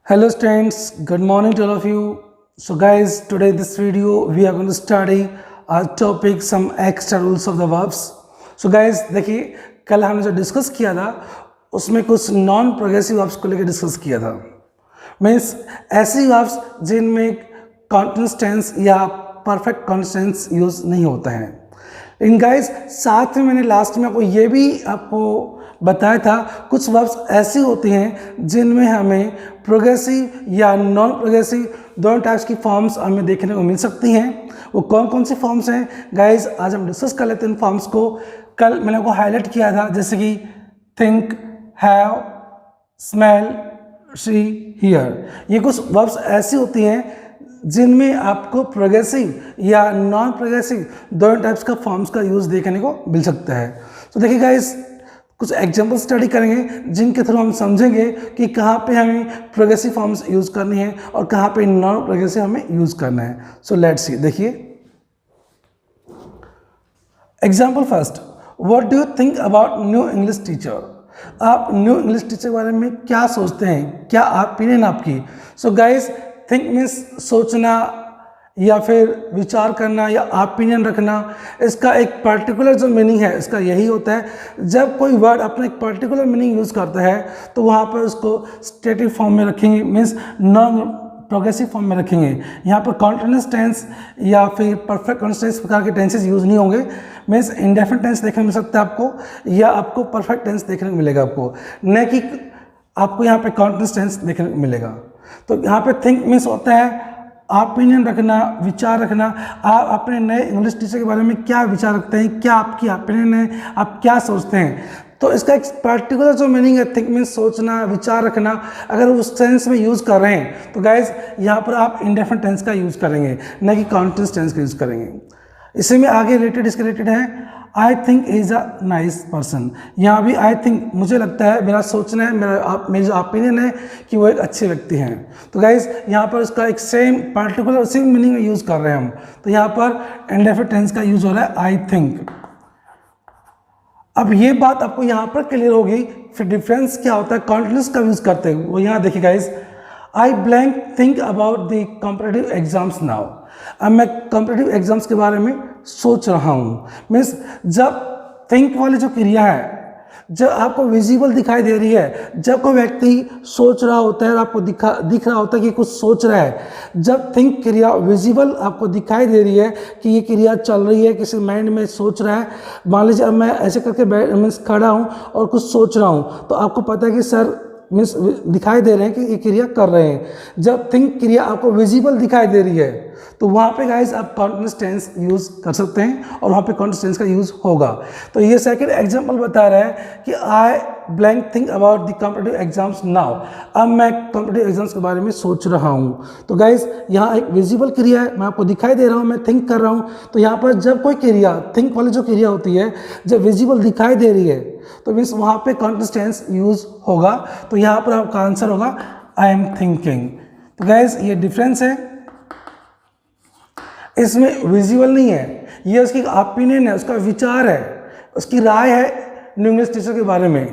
Hello students, good morning to all of you. So guys, today this video we are going to study our topic some extra rules of the verbs. So guys, देखिए कल हमने जो discuss किया था उसमें कुछ non progressive verbs को लेकर डिस्कस किया था. मीन्स ऐसी वर्ब्स जिनमें कॉन्टिन्यूअस टेंस या परफेक्ट कॉन्टिन्यूअस टेंस यूज़ नहीं होता है. इन गाइस साथ में मैंने लास्ट में आपको ये भी बताया था कुछ वर्ब्स ऐसी होती हैं जिनमें हमें प्रोग्रेसिव या नॉन प्रोग्रेसिव दोनों टाइप्स की फॉर्म्स हमें देखने को मिल सकती हैं. वो कौन कौन सी फॉर्म्स हैं गाइस आज हम डिस्कस कर लेते हैं. इन फॉर्म्स को कल मैंने आपको हाईलाइट किया था, जैसे कि think, have, smell, see, hear. ये कुछ वर्ब्स ऐसी होती हैं जिनमें आपको प्रोग्रेसिव या नॉन प्रोग्रेसिव दोनों टाइप्स का फॉर्म्स का यूज़ देखने को मिल सकता है. तो देखिए गाइस कुछ एग्जाम्पल स्टडी करेंगे जिनके थ्रू हम समझेंगे कि कहाँ पे हमें प्रोग्रेसिव फॉर्म्स यूज़ करनी है और कहाँ पे नॉन प्रोग्रेसिव हमें यूज़ करना है. So let's see. देखिए example first, what do you think about new English teacher. आप न्यू इंग्लिश टीचर के बारे में क्या सोचते हैं, क्या ओपिनियन आपकी. सो गाइस थिंक मीन्स सोचना या फिर विचार करना या ओपिनियन रखना. इसका एक पर्टिकुलर जो मीनिंग है इसका यही होता है, जब कोई वर्ड अपना एक पर्टिकुलर मीनिंग यूज़ करता है तो वहाँ पर उसको स्टेटिव फॉर्म में रखेंगे, मीन्स नॉन प्रोग्रेसिव फॉर्म में रखेंगे. यहाँ पर कॉन्टिन्यूअस टेंस या फिर परफेक्ट कॉन्टिन्यूअस प्रकार के टेंसेस यूज़ नहीं होंगे. मीन्स इंडेफिनिट टेंस देखने को मिल सकता है आपको, या आपको परफेक्ट टेंस देखने को मिलेगा आपको, न कि आपको यहाँ पे कॉन्टिन्यूअस टेंस देखने को मिलेगा. तो यहाँ पे थिंक मीन्स होता है ओपिनियन रखना, विचार रखना. आप अपने नए इंग्लिश टीचर के बारे में क्या विचार रखते हैं, क्या आपकी ओपिनियन है, आप क्या सोचते हैं. तो इसका एक पर्टिकुलर जो मीनिंग है थिंक मीन्स सोचना, विचार रखना, अगर उस टेंस में यूज़ कर रहे हैं तो गाइज यहाँ पर आप इंडेफिनिट टेंस का यूज़ करेंगे, न कि कॉन्टिन्यूअस टेंस का यूज़ करेंगे. इसी में आगे रिलेटेड इसके रिलेटेड है I think is a nice person. यहाँ भी आई थिंक मुझे लगता है, मेरा सोचना है, मेरी जो ओपिनियन है कि वो एक अच्छे व्यक्ति हैं. तो गाइज यहाँ पर उसका एक सेम पर्टिकुलर सेम मीनिंग में यूज़ कर रहे हैं हम. तो यहाँ पर इंडेफिनिट टेंस का यूज़ हो रहा है आई थिंक. अब ये बात आपको यहाँ पर क्लियर होगी. फिर डिफरेंस क्या होता है कॉन्टिन्यूअस का यूज़ करते हुए, वो यहाँ देखिए guys I blank think about the competitive exams now. अब मैं कॉम्पिटिटिव एग्जाम्स के बारे में सोच रहा हूँ. मीन्स जब थिंक वाली जो क्रिया है जब आपको विजिबल दिखाई दे रही है, जब कोई व्यक्ति सोच रहा होता है और आपको दिख रहा होता है कि कुछ सोच रहा है, जब थिंक क्रिया विजिबल आपको दिखाई दे रही है कि ये क्रिया चल रही है, किसी माइंड में सोच रहा है. मान लीजिए अब मैं ऐसे करके मीन्स खड़ा हूँ और कुछ सोच रहा हूँ, तो आपको पता है कि सर मीन्स दिखाई दे रहे हैं कि ये क्रिया कर रहे हैं. जब थिंक क्रिया आपको विजिबल दिखाई दे रही है तो वहाँ पे गाइस आप कॉन्टिन्यूअस टेंस यूज़ कर सकते हैं और वहाँ पे कॉन्टिन्यूअस टेंस का यूज़ होगा. तो ये सेकंड एग्जांपल बता रहा है कि आई blank think about the competitive exams now. अब मैं कॉम्पिटिटिव एग्जाम्स के बारे में सोच रहा हूँ. तो गाइस यहाँ एक विजिबल क्रिया है, मैं आपको दिखाई दे रहा हूँ, मैं थिंक कर रहा हूँ. तो यहाँ पर जब कोई क्रिया थिंक वाली जो क्रिया होती है जब विजिबल दिखाई दे रही है तो मीन्स वहाँ पे कॉन्टिन्यूअस टेंस यूज़ होगा. तो यहाँ पर आपका आंसर होगा आई एम थिंकिंग. तो गाइस ये डिफरेंस है, इसमें विजुअल नहीं है, ये उसकी ओपिनियन है, उसका विचार है, उसकी राय है न्यू इंग्लिश टीचर के बारे में.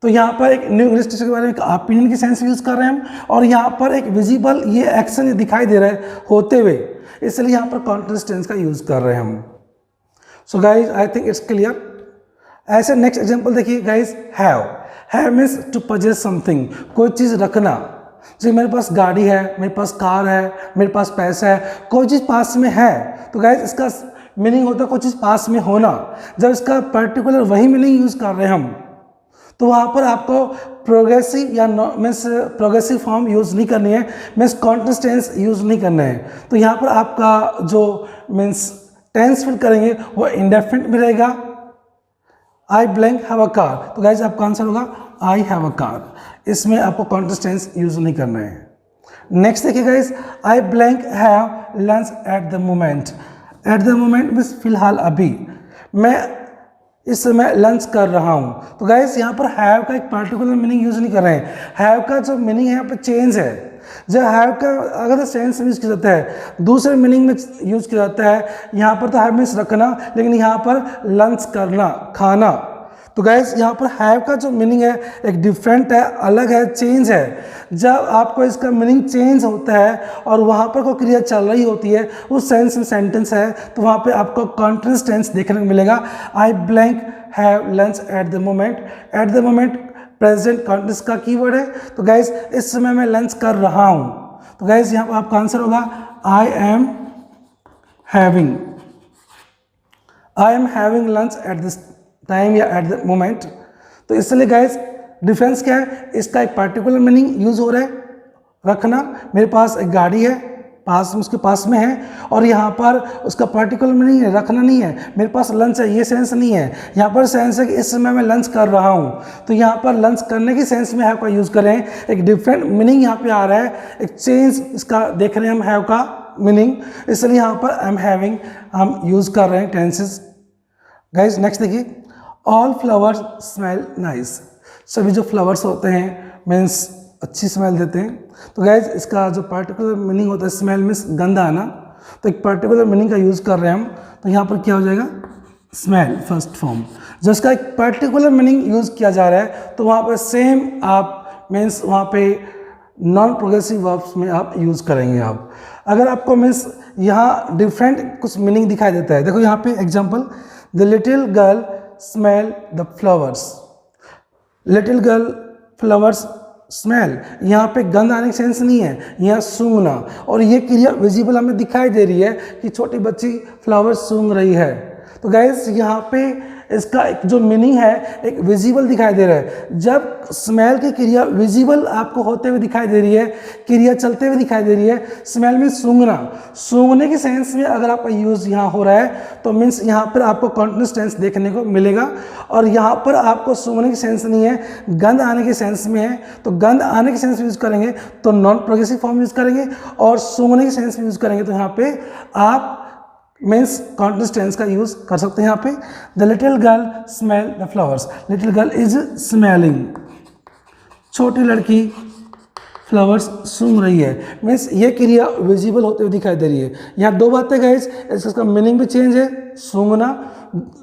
तो यहाँ पर एक न्यू इंग्लिश टीचर के बारे में एक ओपिनियन की सेंस यूज़ कर रहे हैं हम, और यहाँ पर एक विजिबल ये एक्शन दिखाई दे रहा है होते हुए, इसलिए यहाँ पर कॉन्टिन्यूअस टेंस का यूज़ कर रहे हैं हम. So guys I think it's clear. ऐसे नेक्स्ट एग्जाम्पल देखिए guys have means to possess something, कोई चीज़ रखना. जी मेरे पास गाड़ी है, मेरे पास कार है, मेरे पास पैसा है, कोई चीज़ पास में है. तो गाइज इसका मीनिंग होता है कोई चीज़ पास में होना. जब इसका पर्टिकुलर वही मीनिंग यूज़ कर रहे हैं हम तो वहाँ पर आपको प्रोग्रेसिव या मीन्स प्रोग्रेसिव फॉर्म यूज़ नहीं करनी है, मीन्स कॉन्टिन्यूअस टेंस यूज़ नहीं करना है. तो यहाँ पर आपका जो मीन्स टेंस फिल करेंगे वो इंडेफिनिट में रहेगा. आई ब्लैंक हैव अ कार. तो गाइज आपका आंसर होगा आई हैव अ कार. इसमें आपको कॉन्टिन्यूअस टेंस यूज़ नहीं करना है. नेक्स्ट देखिए guys I blank have lunch at the moment. At the moment means फिलहाल अभी, मैं इस समय लंच कर रहा हूँ. तो गाइज यहाँ पर हैव का एक पर्टिकुलर मीनिंग यूज़ नहीं कर रहे हैं. हैव का जो मीनिंग है यहाँ पर चेंज है. जब हैव का अगर सेंस में यूज़ किया जाता है दूसरे मीनिंग में यूज़ किया जाता है. यहाँ पर तो हैव मीन्स रखना, लेकिन यहाँ पर लंच करना, खाना. तो गाइस यहाँ पर हैव का जो मीनिंग है एक डिफरेंट है, अलग है, चेंज है। जब आपको इसका मीनिंग चेंज होता है और वहाँ पर कोई क्रिया चल रही होती है, उस सेंस में सेंटेंस है, तो वहाँ पे आपको कॉन्टिन्यूअस टेंस देखने को मिलेगा। आई blank have lunch at the moment. At the moment present continuous का कीवर्ड है। तो गाइस इस समय मैं लंच कर रहा हूँ। तो गाइस यहाँ पर आपका आंसर होगा I am having lunch at this time या एट द मोमेंट। तो इसलिए गाइस डिफरेंस क्या है, इसका एक पर्टिकुलर मीनिंग यूज हो रहा है, रखना। मेरे पास एक गाड़ी है, पास उसके पास में है, और यहाँ पर उसका पर्टिकुलर मीनिंग है, रखना नहीं है। मेरे पास लंच है, ये सेंस नहीं है। यहाँ पर सेंस है कि इस समय मैं लंच कर रहा हूँ। तो यहाँ पर लंच करने की सेंस में हैव का यूज़ करें, एक डिफरेंट मीनिंग यहाँ पे आ रहा है, एक चेंज इसका देख रहे हैं हम हैव का मीनिंग, इसलिए यहाँ पर आई एम हैविंग हम यूज़ कर रहे हैं टेंसेस। गाइज नेक्स्ट देखिए, ऑल फ्लावर्स स्मेल नाइस। सभी जो फ्लावर्स होते हैं मीन्स अच्छी स्मेल देते हैं। तो गाइज इसका जो पर्टिकुलर मीनिंग होता है, स्मेल मीन्स गंध आना, तो एक पर्टिकुलर मीनिंग का यूज़ कर रहे हैं हम। तो यहाँ पर क्या हो जाएगा, स्मेल फर्स्ट फॉर्म। जो इसका एक पर्टिकुलर मीनिंग यूज़ किया जा रहा है, तो वहाँ पर सेम आप मीन्स वहाँ पे नॉन प्रोग्रेसिव वर्ब्स में आप यूज़ करेंगे। आप अगर आपको मीन्स यहाँ डिफरेंट कुछ मीनिंग दिखाई देता है, देखो यहाँ पे example, the little girl smell the flowers. Little girl flowers smell, यहाँ पे गंध आने की सेंस नहीं है, यहाँ सूंघना, और ये क्रिया विजिबल हमें दिखाई दे रही है कि छोटी बच्ची फ्लावर्स सूंघ रही है। तो गाइस यहाँ पे इसका एक जो मीनिंग है एक विजिबल दिखाई दे रहा है। जब स्मेल की क्रिया विजिबल आपको होते हुए दिखाई दे रही है, क्रिया चलते हुए दिखाई दे रही है, स्मेल में सूंघना, सूंघने की सेंस में अगर आपका यूज़ यहाँ हो रहा है, तो मीन्स यहाँ पर आपको कॉन्टिन्यूअस टेंस देखने को मिलेगा। और यहाँ पर आपको सूंघने की सेंस नहीं है, गंध आने की सेंस में है। तो गंध आने की सेंस में यूज़ करेंगे तो नॉन प्रोग्रेसिव फॉर्म यूज़ करेंगे, और सूंघने की सेंस में यूज़ करेंगे तो यहाँ पे आप मीन्स कॉन्टिन्यूअस टेंस का यूज़ कर सकते हैं। यहाँ पे the little girl smell the flowers, little girl is smelling, छोटी लड़की फ्लावर्स सूंघ रही है, मीन्स ये क्रिया विजिबल होते हुए दिखाई दे रही है। यहाँ दो बातें गाइस, इसका मीनिंग भी चेंज है, सूंघना,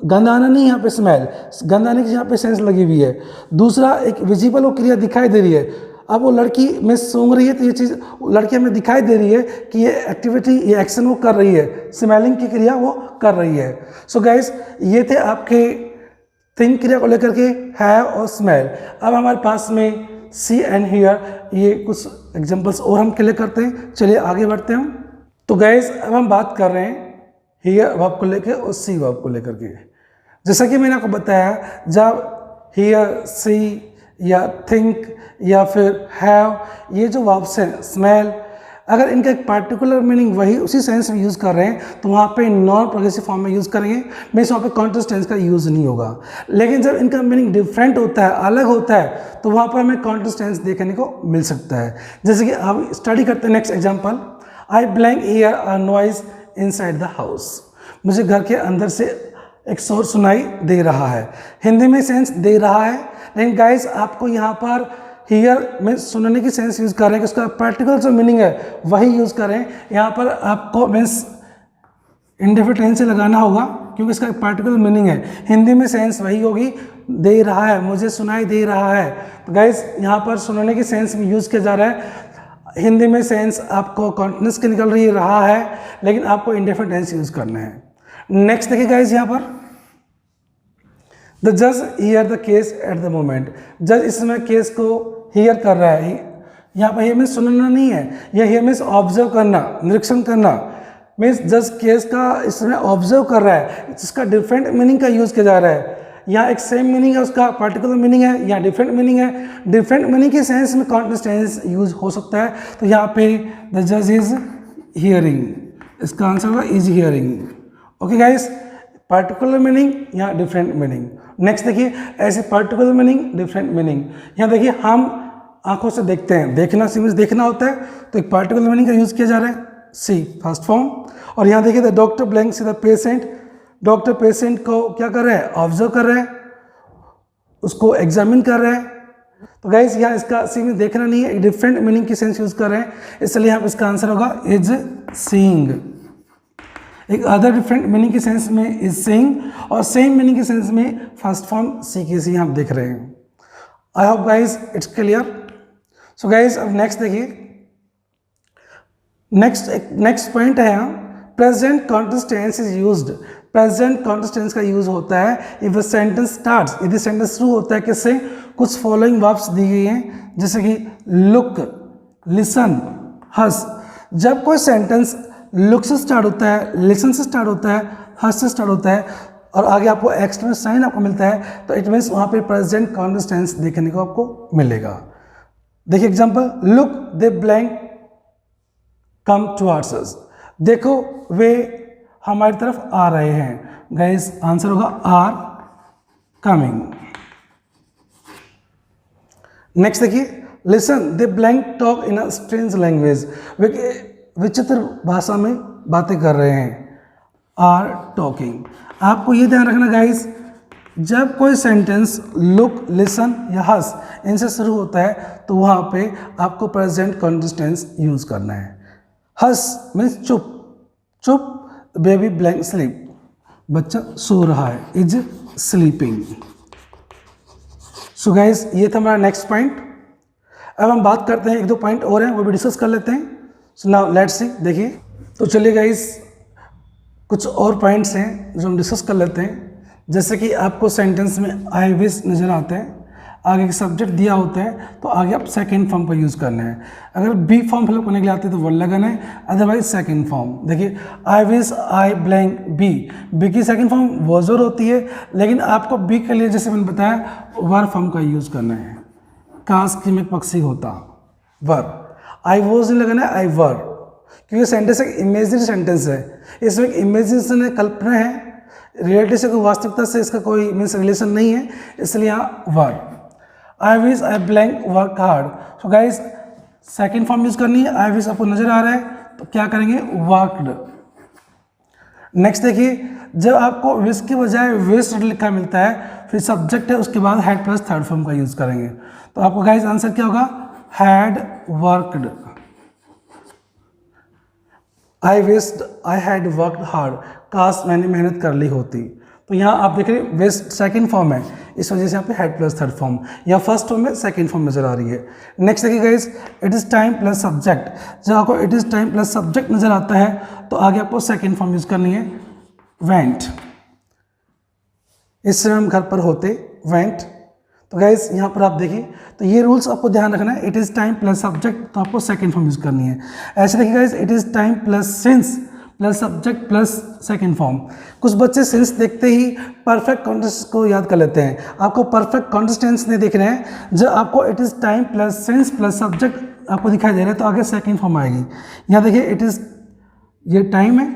गंध आना नहीं, यहाँ पे स्मेल, गंध आने की यहाँ पे सेंस लगी हुई है। दूसरा एक विजिबल वो क्रिया दिखाई दे रही है। अब वो लड़की में सूंघ रही है, तो ये चीज़ लड़की हमें दिखाई दे रही है कि ये एक्टिविटी, ये एक्शन वो कर रही है, स्मेलिंग की क्रिया वो कर रही है। सो गाइस ये थे आपके थिंक क्रिया को लेकर के हैव और स्मेल। अब हमारे पास में सी एंड हियर, ये कुछ एग्जांपल्स और हम क्लियर करते हैं। चलिए आगे बढ़ते हैं हम। तो गाइस अब हम बात कर रहे हैं हियर वर्ब को लेकर और सी वर्ब को लेकर के। जैसा कि मैंने आपको बताया, जब हियर, सी या थिंक या फिर हैव, ये जो वर्ब्स हैं, स्मेल, अगर इनका एक पर्टिकुलर मीनिंग वही उसी सेंस में यूज़ कर रहे हैं, तो वहाँ पे नॉन प्रोग्रेसिव फॉर्म में यूज़ करेंगे, मीन्स वहाँ पे कॉन्टिन्यूअस टेंस का यूज़ नहीं होगा। लेकिन जब इनका मीनिंग डिफरेंट होता है, अलग होता है, तो वहाँ पर हमें कॉन्टिन्यूअस टेंस देखने को मिल सकता है। जैसे कि अब स्टडी करते हैं next example, I blank here a noise inside the house. मुझे घर के अंदर से एक शोर सुनाई दे रहा है। हिंदी में सेंस दे रहा है, लेकिन गाइस आपको यहाँ पर हियर में सुनने की सेंस यूज़ कर रहे हैं कि उसका पर्टिकुलर जो मीनिंग है वही यूज़ करें। यहाँ पर आपको मीन्स इंडेफिनिट टेंस से लगाना होगा, क्योंकि इसका एक पर्टिकुलर मीनिंग है। हिंदी में सेंस वही होगी, दे रहा है, मुझे सुनाई दे रहा है। तो गाइस यहाँ पर सुनने की सेंस में यूज़ किया जा रहा है। हिंदी में सेंस आपको कॉन्टिन्यूअस की निकल रहा है, लेकिन आपको इंडेफिनिट टेंस यूज़ करना है। नेक्स्ट देखिए गाइस, यहाँ पर द जज here the case at the moment. जज इस समय केस को हियर कर रहा है। यहाँ पर हियर मीन्स सुनना नहीं है, यह हियर मीन्स ऑब्जर्व करना, निरीक्षण करना। मीन्स जज केस का इस समय ऑब्जर्व कर रहा है, जिसका डिफरेंट मीनिंग का यूज़ किया जा रहा है। यहाँ एक सेम मीनिंग है, उसका पर्टिकुलर मीनिंग है, यहाँ डिफरेंट मीनिंग है। डिफरेंट मीनिंग के सेंस में कॉन्टिन्यूअस टेंस यूज हो सकता है। तो यहाँ पे द जज इज हियरिंग, इसका आंसर होगा is hearing. Okay guys, particular meaning, यहाँ डिफरेंट मीनिंग। नेक्स्ट देखिए, ऐसे पर्टिकुलर मीनिंग, डिफरेंट मीनिंग। यहाँ देखिए, हम आंखों से देखते हैं, देखना सी मीन्स देखना होता है, तो एक पर्टिकुलर मीनिंग का यूज़ किया जा रहा है, सी फर्स्ट फॉर्म। और यहाँ देखिए, the doctor blank see the patient, doctor patient को क्या कर रहा है, ऑब्जर्व कर रहा है, उसको एग्जामिन कर रहा है। तो गाइस यहाँ इसका सी में देखना नहीं है, डिफरेंट मीनिंग की सेंस यूज़ कर रहे हैं, इसलिए यहाँ इसका आंसर होगा इज सीइंग। एक अदर डिफरेंट मीनिंग के सेंस में इज सेइंग, और सेम मीनिंग के सेंस में फर्स्ट फॉर्म सी की सी हम देख रहे हैं। I hope guys it's clear. So guys अब नेक्स्ट देखिए, नेक्स्ट पॉइंट है यहाँ present continuous tense is used. Present continuous tense का यूज होता है इफ अ सेंटेंस स्टार्ट्स, यदि सेंटेंस शुरू होता है किससे, कुछ फॉलोइंग वर्ब्स दी गई हैं जैसे कि लुक, लिसन, हस। जब कोई सेंटेंस लुक से स्टार्ट होता है, लिसन से स्टार्ट होता है, हस से स्टार्ट होता है और आगे आपको एक्सक्लेमेशन साइन आपको मिलता है, तो इट मीन्स वहाँ पे प्रेजेंट कॉन्टिन्यूअस टेंस देखने को आपको मिलेगा। देखिए example, look they blank come towards us. देखो वे हमारी तरफ आ रहे हैं। गाइस आंसर होगा आर कमिंग। नेक्स्ट देखिए, listen they blank talk in a strange language. वे विचित्र भाषा में बातें कर रहे हैं, आर टॉकिंग। आपको ये ध्यान रखना गाइस, जब कोई सेंटेंस लुक, लिसन या हस इनसे शुरू होता है तो वहाँ पे आपको प्रेजेंट कॉन्टिन्यूअस टेंस यूज करना है। हस मीन्स चुप, चुप, बेबी ब्लैंक स्लीप, बच्चा सो रहा है, इज स्लीपिंग। सो गाइस ये था हमारा नेक्स्ट पॉइंट। अब हम बात करते हैं, एक दो पॉइंट और हैं वो भी डिस्कस कर लेते हैं। So now let's see. देखिए तो चलिए गाइस कुछ और पॉइंट्स हैं जो हम डिस्कस कर लेते हैं। जैसे कि आपको सेंटेंस में आई विश नज़र आता है, आगे सब्जेक्ट दिया होता है तो आगे आप सेकंड फॉर्म का यूज़ करना है। अगर बी फॉर्म फिलअप करने के लिए आते हैं तो वर्ड लगाना है, अदरवाइज सेकंड फॉर्म। देखिए I wish I blank be, be की सेकंड फॉर्म वॉजर होती है, लेकिन आपको बी के लिए जैसे मैंने बताया वर फॉर्म का यूज़ करना है। काश की में पक्षी होता, वर। आई वॉज नहीं लगाना है, आई वर, क्योंकि सेंटेंस एक इमेजिनरी सेंटेंस है, इसमें एक इमेजिनेशन है, कल्पना है, रियलिटी से कोई वास्तविकता से इसका कोई मीन्स रिलेशन नहीं है, इसलिए यहाँ were. I wish I blank work hard. So guys second form use करनी है। आई विश आपको नजर आ रहा है तो क्या करेंगे, वर्कड। नेक्स्ट देखिए, जब आपको विश के बजाय विश्ड लिखा मिलता है, फिर सब्जेक्ट है, उसके बाद हैड प्लस थर्ड फॉर्म का यूज करेंगे, तो आपको गाइज आंसर क्या होगा, had worked. I wished I had worked hard, काश मैंने मेहनत कर ली होती। तो यहाँ आप देख रहे हैं विश्ड सेकंड फॉर्म है, इस वजह से यहाँ पे हैड प्लस थर्ड फॉर्म, या फर्स्ट फॉर्म में सेकंड फॉर्म नजर आ रही है। नेक्स्ट देखिए guys, it is time plus subject. जब आपको it is time plus subject नजर आता है तो आगे आपको सेकंड फॉर्म यूज करनी है, वेंट। इस समय हम घर पर होते, वेंट। तो गाइस यहाँ पर आप देखिए, तो ये रूल्स आपको ध्यान रखना है। It is time plus subject तो आपको सेकंड फॉर्म यूज करनी है। ऐसे देखिए guys, it is time plus since plus subject plus second form. कुछ बच्चे सिंस देखते ही परफेक्ट कॉन्टेक्स्ट को याद कर लेते हैं, आपको परफेक्ट कॉन्टेक्स्ट टेंस नहीं देखना है। जब आपको it is time plus since plus subject आपको दिखाई दे रहा है तो आगे सेकंड फॉर्म आएगी। यहाँ देखिए इट इज़, ये टाइम है,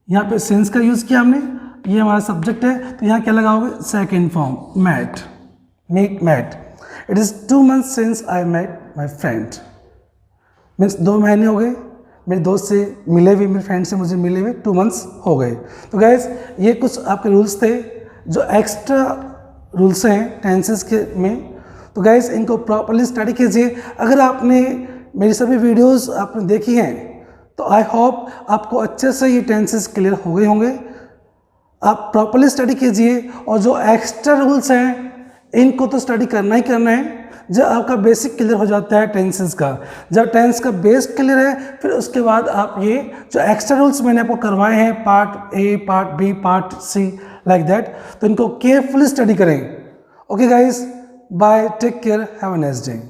यहाँ पे सिंस का यूज़ किया हमने, ये हमारा सब्जेक्ट है, तो यहाँ क्या लगाओगे, second form, met, met. It is 2 months since I met my friend, means 2 महीने हो गए मेरे दोस्त से मिले हुए, मेरे फ्रेंड से मुझे मिले हुए 2 months हो गए। तो गैस ये कुछ आपके रूल्स थे जो एक्स्ट्रा रूल्स हैं टेंसेस के में। तो गैस इनको प्रॉपर्ली स्टडी कीजिए। अगर आपने मेरी सभी वीडियोस आपने देखी हैं तो आई होप आपको अच्छे से ये टेंसेस क्लियर हो गए होंगे। आप प्रॉपर्ली स्टडी कीजिए, और जो एक्स्ट्रा रूल्स हैं इनको तो स्टडी करना ही करना है। जब आपका बेसिक क्लियर हो जाता है टेंसेस का, जब टेंस का बेस क्लियर है, फिर उसके बाद आप ये जो एक्स्ट्रा रूल्स मैंने आपको करवाए हैं, part A, part B, part C, like that, तो इनको केयरफुली स्टडी करें। Okay guys, bye, take care, have a nice day.